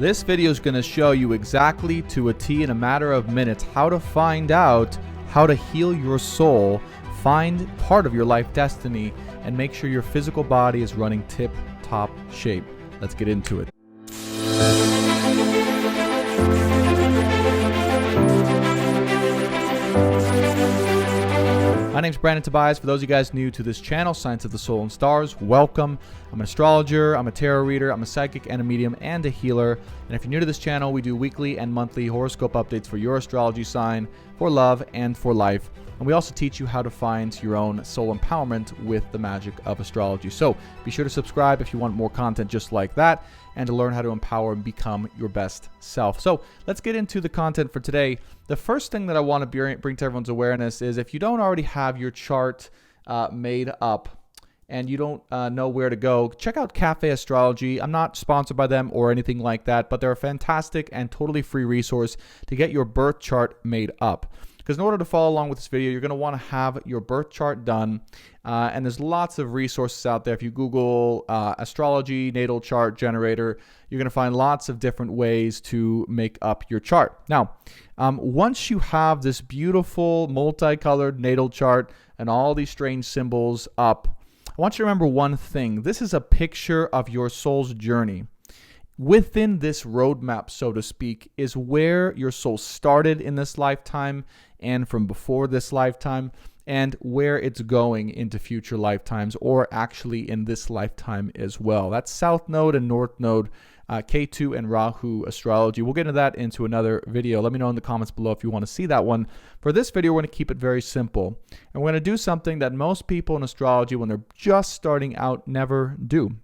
This video is going to show you exactly to a T in a matter of minutes how to find out how to heal your soul, find part of your life destiny, and make sure your physical body is running tip-top shape. Let's get into it. My name's Brandon Tobias. For those of you guys new to this channel, Science of the Soul and Stars, welcome. I'm an astrologer, I'm a tarot reader, I'm a psychic and a medium and a healer. And if you're new to this channel, we do weekly and monthly horoscope updates for your astrology sign, for love, and for life. And we also teach you how to find your own soul empowerment with the magic of astrology. So be sure to subscribe if you want more content just like that and to learn how to empower and become your best self. So let's get into the content for today. The first thing that I want to bring to everyone's awareness is if you don't already have your chart made up and you don't know where to go, check out Cafe Astrology. I'm not sponsored by them or anything like that, but they're a fantastic and totally free resource to get your birth chart made up. Because in order to follow along with this video, you're going to want to have your birth chart done. And there's lots of resources out there. If you Google Astrology, Natal Chart Generator, you're going to find lots of different ways to make up your chart. Now, once you have this beautiful multicolored natal chart and all these strange symbols up, I want you to remember one thing. This is a picture of your soul's journey. Within this roadmap, so to speak, is where your soul started in this lifetime and from before this lifetime, and where it's going into future lifetimes, or actually in this lifetime as well. That's South Node and North Node, K2 and Rahu astrology. We'll get into that into another video. Let me know in the comments below if you want to see that one. For this video, we're going to keep it very simple. And we're going to do something that most people in astrology, when they're just starting out, never do.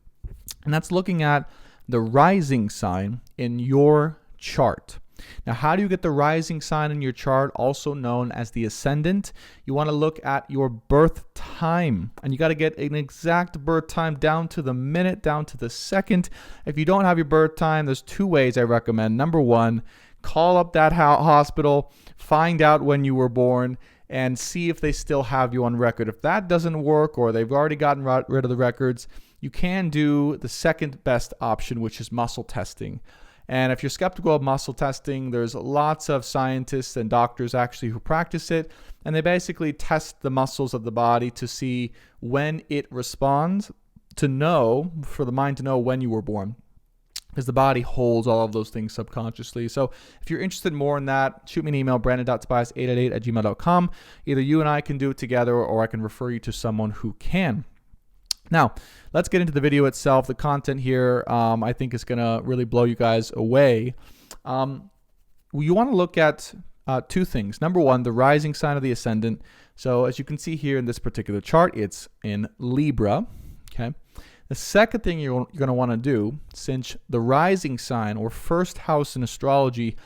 And that's looking at the rising sign in your chart. Now, how do you get the rising sign in your chart, also known as the ascendant? You want to look at your birth time, and you got to get an exact birth time down to the minute, down to the second. If you don't have your birth time, there's two ways I recommend. Number one, call up that hospital, find out when you were born, and see if they still have you on record. If that doesn't work, or they've already gotten rid of the records, you can do the second best option, which is muscle testing. And if you're skeptical of muscle testing, there's lots of scientists and doctors actually who practice it. And they basically test the muscles of the body to see when it responds, to know, for the mind to know when you were born. Because the body holds all of those things subconsciously. So if you're interested more in that, shoot me an email, brandon.tobias888@gmail.com. Either you and I can do it together, or I can refer you to someone who can. Now, let's get into the video itself. The content here, I think, is going to really blow you guys away. You want to look at two things. Number one, the rising sign of the ascendant. So as you can see here in this particular chart, it's in Libra. Okay. The second thing you're going to want to do, since the rising sign or first house in astrology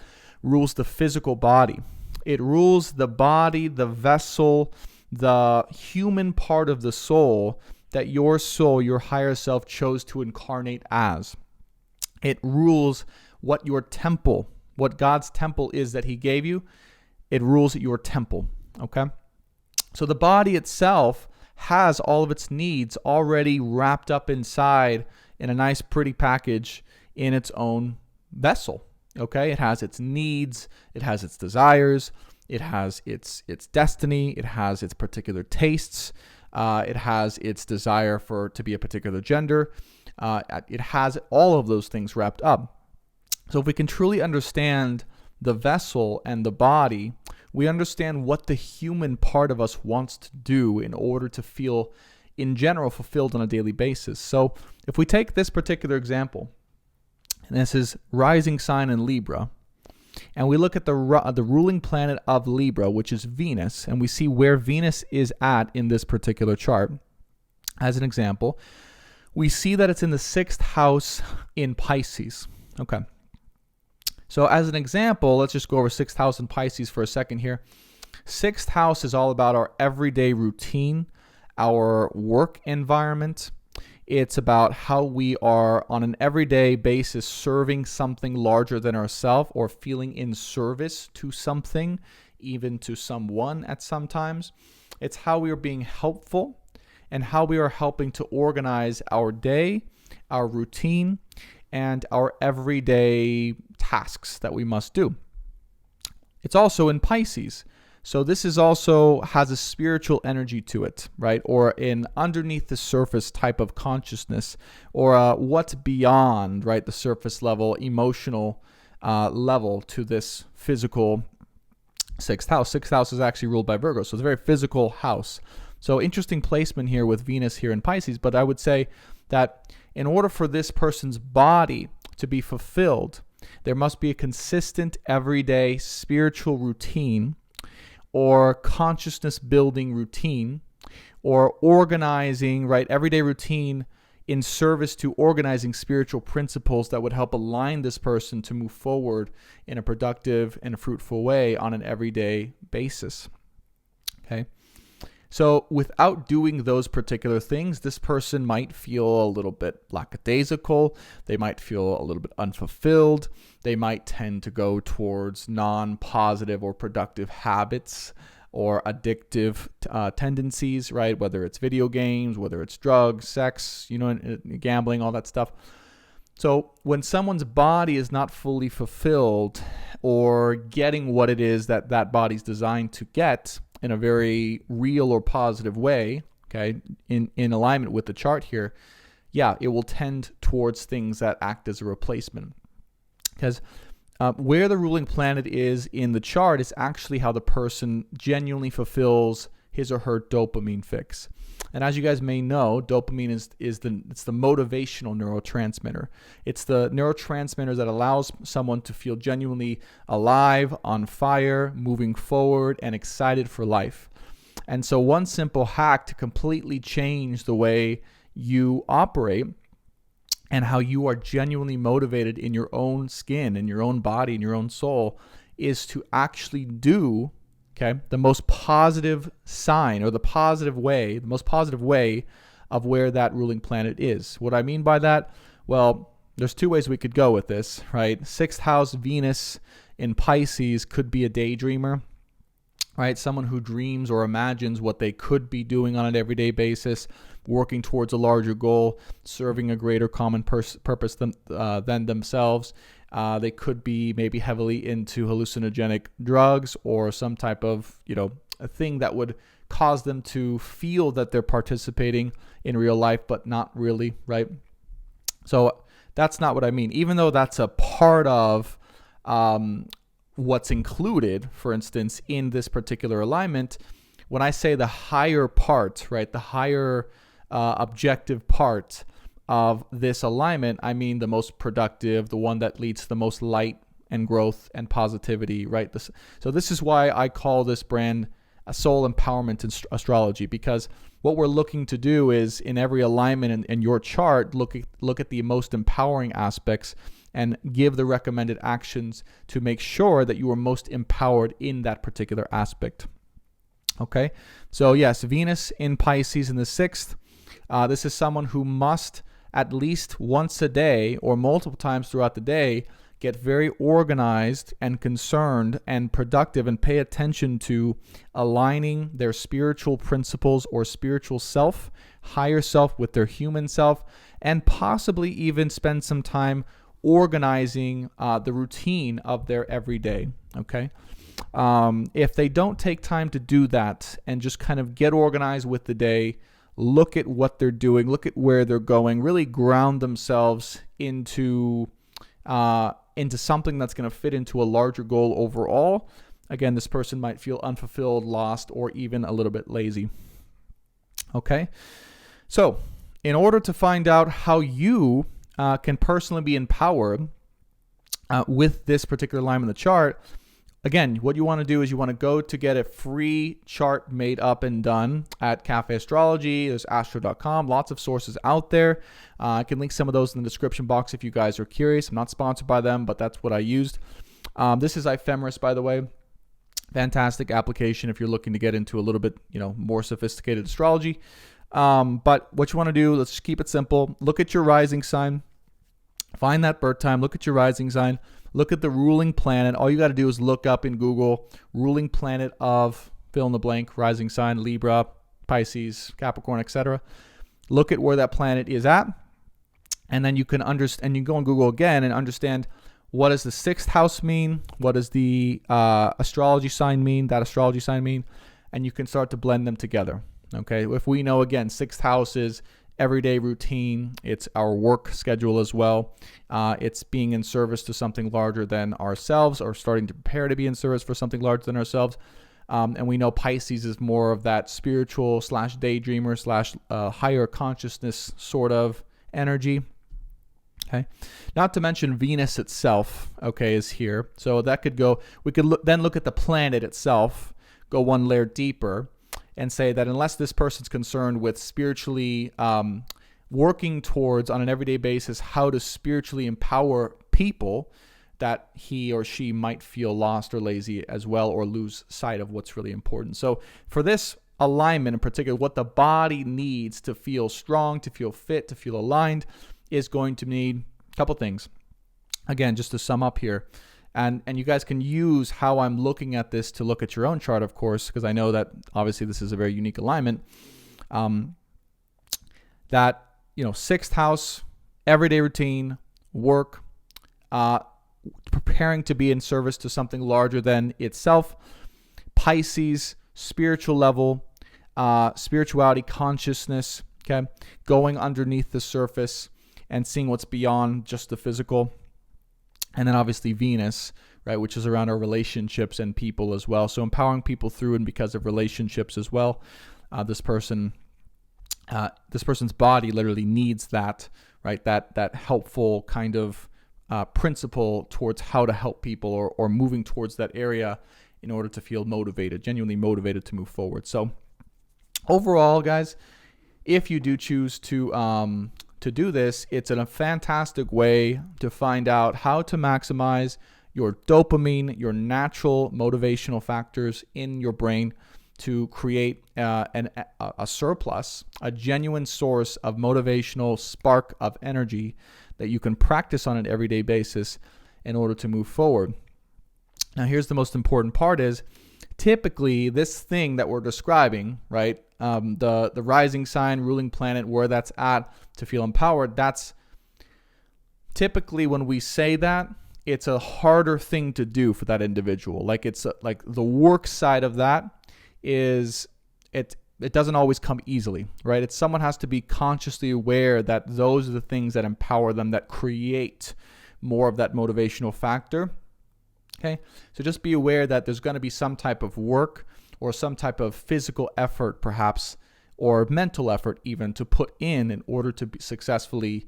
rules the physical body. It rules the body, the vessel, the human part of the soul that your soul, your higher self, chose to incarnate as. It rules what your temple, what God's temple is that he gave you. It rules your temple, okay? So the body itself has all of its needs already wrapped up inside in a nice, pretty package in its own vessel, okay? It has its needs, it has its desires, it has its destiny, it has its particular tastes, it has its desire to be a particular gender. It has all of those things wrapped up. So if we can truly understand the vessel and the body, we understand what the human part of us wants to do in order to feel, in general, fulfilled on a daily basis. So if we take this particular example, and this is rising sign in Libra, and we look at the ruling planet of Libra, which is Venus, and we see where Venus is at in this particular chart. As an example, we see that it's in the 6th house in Pisces. Okay. So as an example, let's just go over 6th house in Pisces for a second here. 6th house is all about our everyday routine, our work environment. It's about how we are on an everyday basis serving something larger than ourselves, or feeling in service to something, even to someone at some times. It's how we are being helpful and how we are helping to organize our day, our routine, and our everyday tasks that we must do. It's also in Pisces. So this is also has a spiritual energy to it, right? Or an underneath the surface type of consciousness, or what's beyond, right, the surface level, emotional level to this physical sixth house. Sixth house is actually ruled by Virgo, so it's a very physical house. So interesting placement here with Venus here in Pisces, but I would say that in order for this person's body to be fulfilled, there must be a consistent everyday spiritual routine or consciousness building routine or organizing, right, everyday routine in service to organizing spiritual principles that would help align this person to move forward in a productive and fruitful way on an everyday basis. Okay. So without doing those particular things, this person might feel a little bit lackadaisical. They might feel a little bit unfulfilled. They might tend to go towards non-positive or productive habits or addictive tendencies, right? Whether it's video games, whether it's drugs, sex, gambling, all that stuff. So when someone's body is not fully fulfilled or getting what it is that that body's designed to get in a very real or positive way, okay, in alignment with the chart here, yeah, it will tend towards things that act as a replacement. Because where the ruling planet is in the chart is actually how the person genuinely fulfills his or her dopamine fix. And as you guys may know, dopamine is the motivational neurotransmitter. It's the neurotransmitter that allows someone to feel genuinely alive, on fire, moving forward, and excited for life. And so one simple hack to completely change the way you operate and how you are genuinely motivated in your own skin, in your own body, in your own soul, is to actually do, okay, the most positive sign or the most positive way of where that ruling planet is. What I mean by that, well, there's two ways we could go with this, right? Sixth house Venus in Pisces could be a daydreamer, right? Someone who dreams or imagines what they could be doing on an everyday basis, working towards a larger goal, serving a greater common purpose than themselves. They could be maybe heavily into hallucinogenic drugs or some type of, a thing that would cause them to feel that they're participating in real life, but not really, right? So that's not what I mean. Even though that's a part of what's included, for instance, in this particular alignment, when I say the higher part, right, the higher objective part of this alignment, I mean the most productive, the one that leads to the most light and growth and positivity, right? So this is why I call this brand a soul empowerment astrology, because what we're looking to do is in every alignment in your chart, look at the most empowering aspects and give the recommended actions to make sure that you are most empowered in that particular aspect. Okay, so yes, Venus in Pisces in the 6th. This is someone who must at least once a day or multiple times throughout the day get very organized and concerned and productive and pay attention to aligning their spiritual principles or spiritual self, higher self with their human self, and possibly even spend some time organizing the routine of their everyday, okay? If they don't take time to do that and just kind of get organized with the day, look at what they're doing, look at where they're going, really ground themselves into something that's going to fit into a larger goal overall. Again, this person might feel unfulfilled, lost, or even a little bit lazy. Okay? So, in order to find out how you can personally be empowered with this particular line in the chart, again, what you want to do is you want to go to get a free chart made up and done at Cafe Astrology. There's astro.com, lots of sources out there. I can link some of those in the description box if you guys are curious. I'm not sponsored by them, but that's what I used. This is Ephemeris, by the way. Fantastic application if you're looking to get into a little bit, more sophisticated astrology. But what you want to do, let's just keep it simple. Look at your rising sign. Find that birth time. Look at your rising sign. Look at the ruling planet. All you got to do is look up in Google ruling planet of fill in the blank, rising sign, Libra, Pisces, Capricorn, etc. Look at where that planet is at. And then you can understand, and you go on Google again and understand, what does the 6th house mean? What does the astrology sign mean? That astrology sign mean? And you can start to blend them together. Okay. If we know, again, 6th house is everyday routine. It's our work schedule as well. It's being in service to something larger than ourselves, or starting to prepare to be in service for something larger than ourselves. And we know Pisces is more of that spiritual / daydreamer / higher consciousness sort of energy. Okay. Not to mention Venus itself, okay, is here. So that could go, we could then look at the planet itself, go one layer deeper, and say that unless this person's concerned with spiritually working towards, on an everyday basis, how to spiritually empower people, that he or she might feel lost or lazy as well, or lose sight of what's really important. So for this alignment in particular, what the body needs to feel strong, to feel fit, to feel aligned, is going to need a couple things. Again, just to sum up here, and you guys can use how I'm looking at this to look at your own chart, of course, because I know that obviously this is a very unique alignment. That, 6th house, everyday routine, work, preparing to be in service to something larger than itself. Pisces, spiritual level, spirituality, consciousness, okay, going underneath the surface and seeing what's beyond just the physical. And then obviously Venus, right, which is around our relationships and people as well. So empowering people through and because of relationships as well. This person's body literally needs that, right, that helpful kind of principle towards how to help people, or moving towards that area in order to feel motivated, genuinely motivated to move forward. So overall, guys, if you do choose to do this, it's a fantastic way to find out how to maximize your dopamine, your natural motivational factors in your brain, to create a surplus, a genuine source of motivational spark of energy that you can practice on an everyday basis in order to move forward. Now, here's the most important part is, typically this thing that we're describing, right, the rising sign, ruling planet, where that's at to feel empowered, that's typically, when we say that, it's a harder thing to do for that individual. Like, it's like the work side of that is, it doesn't always come easily, right? It's, someone has to be consciously aware that those are the things that empower them, that create more of that motivational factor. Okay, so just be aware that there's going to be some type of work or some type of physical effort, perhaps, or mental effort even, to put in order to be successfully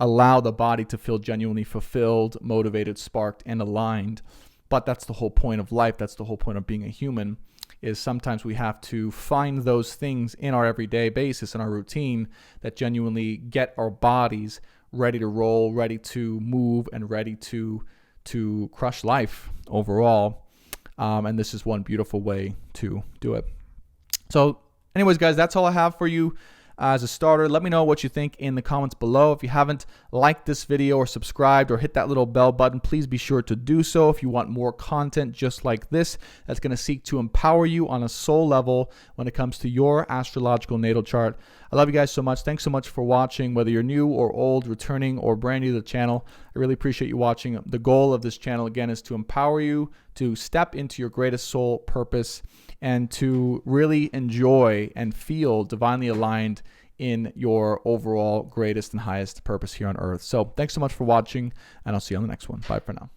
allow the body to feel genuinely fulfilled, motivated, sparked, and aligned. But that's the whole point of life. That's the whole point of being a human, is sometimes we have to find those things in our everyday basis, in our routine, that genuinely get our bodies ready to roll, ready to move, and ready to crush life overall. And this is one beautiful way to do it. So anyways, guys, that's all I have for you as a starter. Let me know what you think in the comments below. If you haven't liked this video or subscribed or hit that little bell button, please be sure to do so if you want more content just like this that's going to seek to empower you on a soul level when it comes to your astrological natal chart. I love you guys so much. Thanks so much for watching, whether you're new or old, returning or brand new to the channel. I really appreciate you watching. The goal of this channel, again, is to empower you to step into your greatest soul purpose and to really enjoy and feel divinely aligned in your overall greatest and highest purpose here on earth. So thanks so much for watching, and I'll see you on the next one. Bye for now.